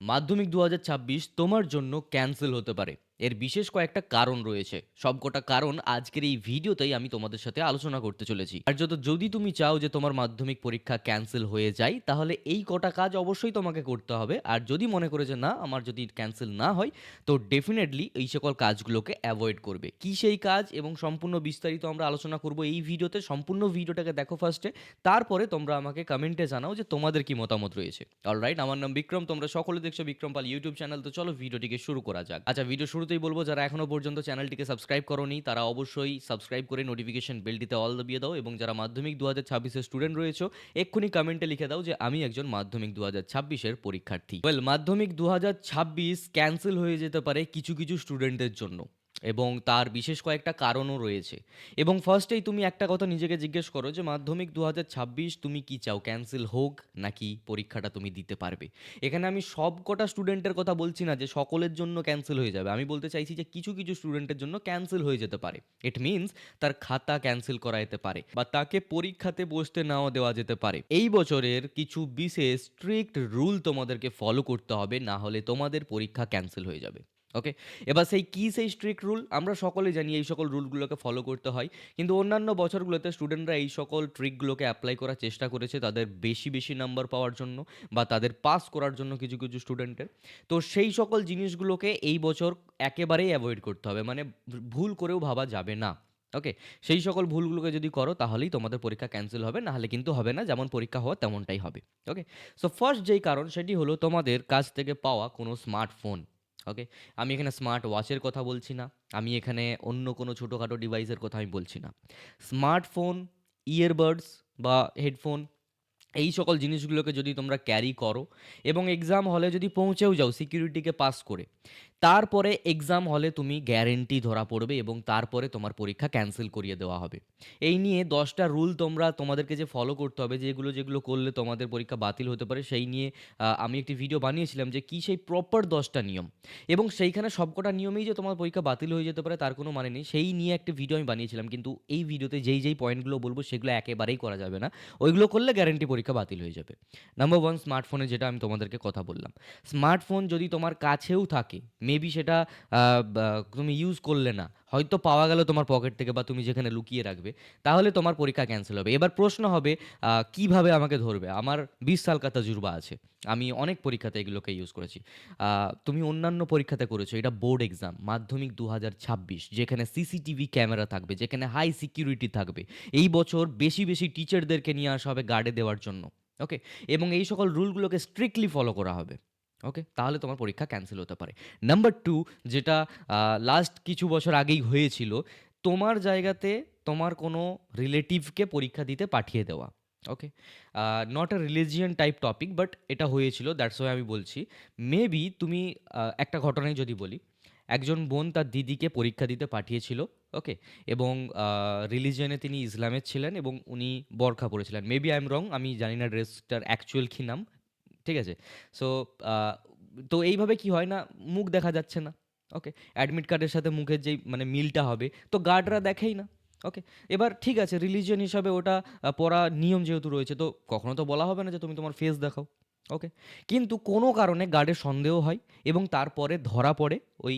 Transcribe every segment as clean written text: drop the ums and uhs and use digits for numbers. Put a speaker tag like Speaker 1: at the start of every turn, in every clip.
Speaker 1: মাধ্যমিক ২০২৬ তোমার জন্য ক্যান্সেল হতে পারে। এর বিশেষ কয়েকটা কারণ রয়েছে। সবকটা কারণ আজকের এই ভিডিওতেই আমি তোমাদের সাথে আলোচনা করতে চলেছি। আর যদি তুমি চাও যে তোমার মাধ্যমিক পরীক্ষা ক্যান্সেল হয়ে যায়, তাহলে এই কটা কাজ অবশ্যই তোমাকে করতে হবে। আর যদি মনে করে যে না, আমার যদি ক্যান্সেল না হয়, তো ডেফিনেটলি এই সকল কাজগুলোকে অ্যাভয়েড করবে। কি সেই কাজ এবং সম্পূর্ণ বিস্তারিত আমরা আলোচনা করব এই ভিডিওতে। সম্পূর্ণ ভিডিওটাকে দেখো ফার্স্টে, তারপরে তোমরা আমাকে কমেন্টে জানাও যে তোমাদের কি মতামত রয়েছে। অলরাইট, আমার নাম বিক্রম, তোমরা সকলে দেখছো বিক্রম পাল ইউটিউব চ্যানেল। তো চলো ভিডিওটিকে শুরু করা যাক। আচ্ছা, ভিডিও শুরুতেই বলবো, যারা এখনো পর্যন্ত চ্যানেলটিকে সাবস্ক্রাইব করোনি তারা অবশ্যই সাবস্ক্রাইব করে নোটিফিকেশন বেলটিতে অল দাবিয়ে দাও। এবং যারা মাধ্যমিক ২০২৬ স্টুডেন্ট রয়েছে, এক্ষুনি কমেন্টে লিখে দাও যে আমি একজন মাধ্যমিক ২০২৬ পরীক্ষার্থী। মাধ্যমিক ২০২৬ ক্যান্সেল হয়ে যেতে পারে কিছু কিছু স্টুডেন্টদের জন্য, এবং তার বিশেষ কয়েকটা কারণও রয়েছে। এবং ফার্স্টেই তুমি একটা কথা নিজেকে জিজ্ঞেস করো যে মাধ্যমিক ২০২৬ তুমি কি চাও, ক্যান্সেল হোক নাকি পরীক্ষাটা তুমি দিতে পারবে। এখানে আমি সব কটা স্টুডেন্টের কথা বলছি না যে সকলের জন্য ক্যান্সেল হয়ে যাবে। আমি বলতে চাইছি যে কিছু কিছু স্টুডেন্টের জন্য ক্যান্সেল হয়ে যেতে পারে। ইট মিনস তার খাতা ক্যান্সেল করা যেতে পারে বা তাকে পরীক্ষাতে বসতে নাও দেওয়া যেতে পারে। এই বছরের কিছু বিশেষ স্ট্রিক্ট রুল তোমাদেরকে ফলো করতে হবে, না হলে তোমাদের পরীক্ষা ক্যান্সেল হয়ে যাবে। ওকে, এবার সেই স্ট্রিক্ট রুল আমরা সকলে জানি, এই সকল রুলগুলোকে ফলো করতে হয়। কিন্তু অন্যান্য বছরগুলোতে স্টুডেন্টরা এই সকল ট্রিকগুলোকে অ্যাপ্লাই করার চেষ্টা করেছে তাদের বেশি বেশি নাম্বার পাওয়ার জন্য বা তাদের পাস করার জন্য কিছু কিছু স্টুডেন্টের। তো সেই সকল জিনিসগুলোকে এই বছর একেবারেই অ্যাভয়েড করতে হবে, মানে ভুল করেও ভাবা যাবে না। ওকে, সেই সকল ভুলগুলোকে যদি করো তাহলেই তোমাদের পরীক্ষা ক্যান্সেল হবে, না হলে কিন্তু হবে না। যেমন পরীক্ষা হওয়া তেমনটাই হবে। ওকে, সো ফার্স্ট যেই কারণ সেটি হলো তোমাদের কাছ থেকে পাওয়া কোনো স্মার্টফোন। ওকে, আমি এখানে স্মার্ট ওয়াচের কথা বলছি না, আমি এখানে অন্য কোনো ছোটোখাটো ডিভাইসের কথা আমি বলছি না। স্মার্টফোন, ইয়ারবাডস বা হেডফোন, এই সকল জিনিসগুলোকে যদি তোমরা ক্যারি করো এবং এক্সাম হলে যদি পৌঁছেও যাও সিকিউরিটিকে পাস করে, তারপরে এক্সাম হলে তুমি গ্যারেন্টি ধরা পড়বে এবং তারপরে তোমার পরীক্ষা ক্যান্সেল করিয়ে দেওয়া হবে। এই নিয়ে 10টা রুল তোমাদেরকে যে ফলো করতে হবে, যেগুলো যেগুলো করলে তোমাদের পরীক্ষা বাতিল হতে পারে, সেই নিয়ে আমি একটি ভিডিও বানিয়েছিলাম যে কী সেই প্রপার 10টা নিয়ম। এবং সেইখানে সবকটা নিয়মেই যে তোমার পরীক্ষা বাতিল হয়ে যেতে পারে তার কোনো মানে নেই, সেই নিয়ে একটা ভিডিও আমি বানিয়েছিলাম। কিন্তু এই ভিডিওতে যেই যেই পয়েন্টগুলো বলবো সেগুলো একেবারেই করা যাবে না। ওইগুলো করলে গ্যারেন্টি পরীক্ষা বাতিল হয়ে যাবে। নাম্বার ওয়ান, স্মার্টফোনে যেটা আমি তোমাদেরকে কথা বললাম। স্মার্টফোন যদি তোমার কাছেও থাকে, মেবি সেটা তুমি ইউজ করলে না, হয়তো পাওয়া গেল তোমার পকেট থেকে বা তুমি যেখানে লুকিয়ে রাখবে, তাহলে তোমার পরীক্ষা ক্যান্সেল হবে। এবার প্রশ্ন হবে কিভাবে আমাকে ধরবে? আমার 20 সাল কা তজুরবা আছে, আমি অনেক পরীক্ষাতে এগুলোকে ইউজ করেছি। তুমি অন্যান্য পরীক্ষাতে করেছো, এটা বোর্ড এক্সাম মাধ্যমিক ২০২৬, যেখানে সিসিটিভি ক্যামেরা থাকবে, যেখানে হাই সিকিউরিটি থাকবে। এই বছর বেশি বেশি টিচারদেরকে নিয়ে আসা হবে গার্ডে দেওয়ার জন্য। ওকে, এবং এই সকল রুলগুলোকে স্ট্রিক্টলি ফলো করা হবে। ওকে, তাহলে তোমার পরীক্ষা ক্যান্সেল হতে পারে। নাম্বার টু, যেটা লাস্ট কিছু বছর আগেই হয়েছিল, তোমার জায়গাতে তোমার কোনো রিলেটিভকে পরীক্ষা দিতে পাঠিয়ে দেওয়া। Okay, not a religion type topic, but এটা হয়েছিল, দ্যাটস ওয়াই আমি বলছি। মেবি তুমি একটা ঘটনাই যদি বলি, একজন বোন তার দিদিকে পরীক্ষা দিতে পাঠিয়েছিল। ওকে, এবং রিলিজিয়নে তিনি ইসলামের ছিলেন এবং উনি বরখা পরেছিলেন। মেবি আই এম রং, আমি জানি না ড্রেসটার অ্যাকচুয়াল কী নাম। ঠিক আছে, সো তো এইভাবে কি হয় না, মুখ দেখা যাচ্ছে না। ওকে, অ্যাডমিট কার্ডের সাথে মুখের যেই মানে মিলটা হবে, তো গার্ডরা দেখেই না। ওকে, এবার ঠিক আছে, রিলিজিয়ন হিসাবে ওটা পড়া নিয়ম যেহেতু রয়েছে, তো কখনো তো বলা হবে না যে তুমি তোমার ফেস দেখাও। ওকে, কিন্তু কোনো কারণে গার্ডের সন্দেহ হয় এবং তারপরে ধরা পড়ে ওই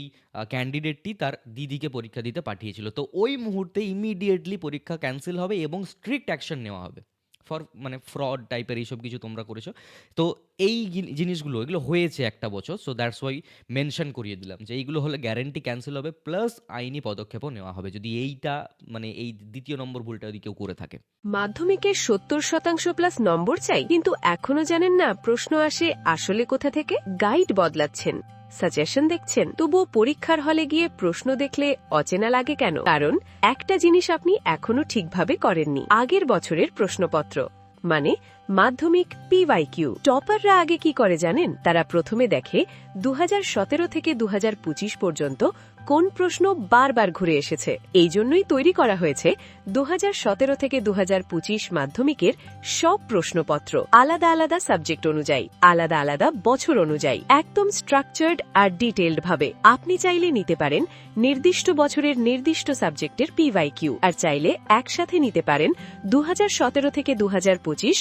Speaker 1: ক্যান্ডিডেটটি তার দিদিকে পরীক্ষা দিতে পাঠিয়েছিল। তো ওই মুহূর্তে ইমিডিয়েটলি পরীক্ষা ক্যান্সেল হবে এবং স্ট্রিক্ট অ্যাকশন নেওয়া হবে ফর মানে ফ্রড টাইপের এইসব কিছু তোমরা করেছো। তো এই জিনিসগুলো এগুলো হয়েছে একটা বছর, সো দ্যাটস ওয়াই মেনশন করিয়ে দিলাম যে এইগুলো হলে গ্যারেন্টি ক্যান্সেল হবে, প্লাস আইনি পদক্ষেপও নেওয়া হবে যদি এইটা মানে এই দ্বিতীয় নম্বর ভুলটা যদি কেউ করে থাকে।
Speaker 2: মাধ্যমিকের ৭০% প্লাস নম্বর চাই, কিন্তু এখনো জানেন না প্রশ্ন আসে আসলে কোথা থেকে। গাইড বদলাচ্ছেন, সাজেশন দেখছেন, তবুও পরীক্ষার হলে গিয়ে প্রশ্ন দেখলে অচেনা লাগে কেন? কারণ একটা জিনিস আপনি এখনো ঠিকভাবে করেননি, আগের বছরের প্রশ্নপত্র, মানে মাধ্যমিক PYQ। টপাররা আগে কি করে জানেন? তারা প্রথমে দেখে ২০১৭ থেকে ২০২৫ পর্যন্ত কোন প্রশ্ন বারবার ঘুরে এসেছে। এই জন্যই তৈরি করা হয়েছে ২০১৭ থেকে ২০২৫ মাধ্যমিকের সব প্রশ্নপত্র, আলাদা আলাদা সাবজেক্ট অনুযায়ী, আলাদা আলাদা বছর অনুযায়ী, একদম স্ট্রাকচার্ড আর ডিটেইলড ভাবে। আপনি চাইলে নিতে পারেন নির্দিষ্ট বছরের নির্দিষ্ট সাবজেক্টের PYQ, আর চাইলে একসাথে নিতে পারেন ২০১৭ থেকে ২০২৫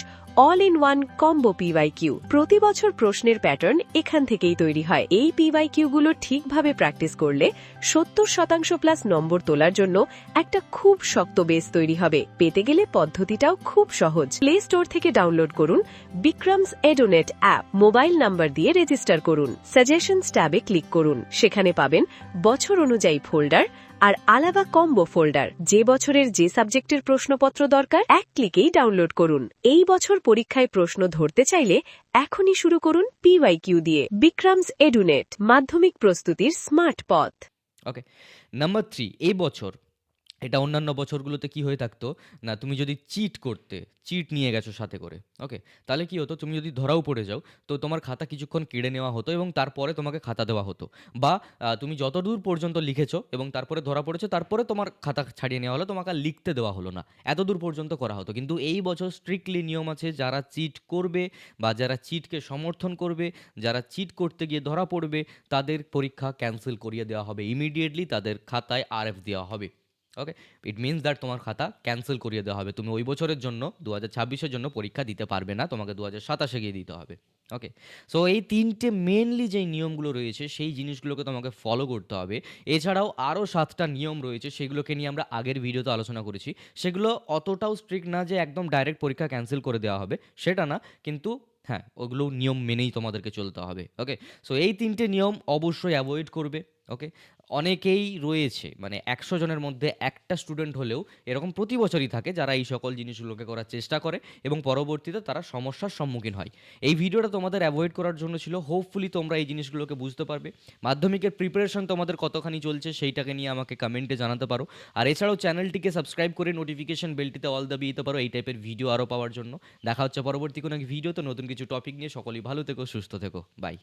Speaker 2: all in one combo PYQ. প্রতি বছর প্রশ্নের প্যাটার্ন এখান থেকেই তৈরি হয়। এই পিওয়াইকিউ গুলো ঠিকভাবে প্র্যাকটিস করলে 70% প্লাস নম্বর তোলার জন্য একটা খুব শক্ত বেস তৈরি হবে। পেতে গেলে পদ্ধতিটাও খুব সহজ। প্লে স্টোর থেকে ডাউনলোড করুন বিক্রমস এডুনেট অ্যাপ। মোবাইল নাম্বার দিয়ে রেজিস্টার করুন। সাজেশনস ট্যাবে ক্লিক করুন। সেখানে পাবেন বছর অনুযায়ী ফোল্ডার আর আলাদা কম্বো ফোল্ডার। যে বছরের যে সাবজেক্টের প্রশ্নপত্র দরকার এক ক্লিকেই ডাউনলোড করুন। এই বছর পরীক্ষায় প্রশ্ন ধরতে চাইলে এখনই শুরু করুন পিওয়াইকিউ দিয়ে। বিক্রমস এডুনেট, মাধ্যমিক প্রস্তুতির স্মার্ট পথ।
Speaker 1: ওকে, নাম্বার 3, এই বছর এটা অন্যান্য বছরগুলোতে কি হয়ে থাকতো না, তুমি যদি চিট নিয়ে গেছো সাথে করে, ওকে, তাহলে কি হতো, তুমি যদি ধরাও পড়ে যাও তো তোমার খাতা কিছুক্ষণ কেড়ে নেওয়া হতো এবং তারপরে তোমাকে খাতা দেওয়া হতো, বা তুমি যতদূর পর্যন্ত লিখেছো এবং তারপরে ধরা পড়েছো তারপরে তোমার খাতা ছাড়িয়ে নেওয়া হলো, তোমাকে আর লিখতে দেওয়া হলো না, এতদূর পর্যন্ত করা হতো। কিন্তু এই বছর স্ট্রিক্টলি নিয়ম আছে, যারা চিট করবে বা যারা চিটকে সমর্থন করবে, যারা চিট করতে গিয়ে ধরা পড়বে, তাদের পরীক্ষা ক্যান্সেল করিয়ে দেওয়া হবে ইমিডিয়েটলি, তাদের খাতায় RF দেওয়া হবে। ওকে, ইট মিনস দ্যাট তোমার খাতা ক্যান্সেল করিয়ে দেওয়া হবে, তুমি ওই বছরের জন্য 2026-এর জন্য পরীক্ষা দিতে পারবে না, তোমাকে 2027-এ গিয়ে দিতে হবে। ওকে, সো এই তিনটে মেনলি যেই নিয়মগুলো রয়েছে সেই জিনিসগুলোকে তোমাকে ফলো করতে হবে। এছাড়াও আরও 7টা নিয়ম রয়েছে, সেগুলোকে নিয়ে আমরা আগের ভিডিওতে আলোচনা করেছি। সেগুলো অতটাও স্ট্রিক্ট না যে একদম ডাইরেক্ট পরীক্ষা ক্যান্সেল করে দেওয়া হবে, সেটা না, কিন্তু হ্যাঁ, ওগুলো নিয়ম মেনেই তোমাদেরকে চলতে হবে। ওকে, সো এই তিনটে নিয়ম অবশ্যই অ্যাভয়েড করবে। ওকে, অনেকেই রয়েছে, মানে 100 জনের মধ্যে একটা স্টুডেন্ট হলেও এরকম প্রতি বছরই থাকে যারা এই সকল জিনিসগুলোকে করার চেষ্টা করে এবং পরবর্তীতে তারা সমস্যার সম্মুখীন হয়। এই ভিডিওটা তোমাদের অ্যাভয়েড করার জন্য ছিল। হোপফুলি তোমরা এই জিনিসগুলোকে বুঝতে পারবে। মাধ্যমিকের প্রিপারেশন তোমাদের কতখানি চলছে সেইটাকে নিয়ে আমাকে কমেন্টে জানাতে পারো। আর এছাড়াও চ্যানেলটিকে সাবস্ক্রাইব করে নোটিফিকেশন বেলটিতে অল দাবিয়ে দিতে পারো এই টাইপের ভিডিও আরও পাওয়ার জন্য। দেখা হচ্ছে পরবর্তী কোনো এক ভিডিওতে নতুন কিছু টপিক নিয়ে। সকলেই ভালো থেকো, সুস্থ থেকো, বাই।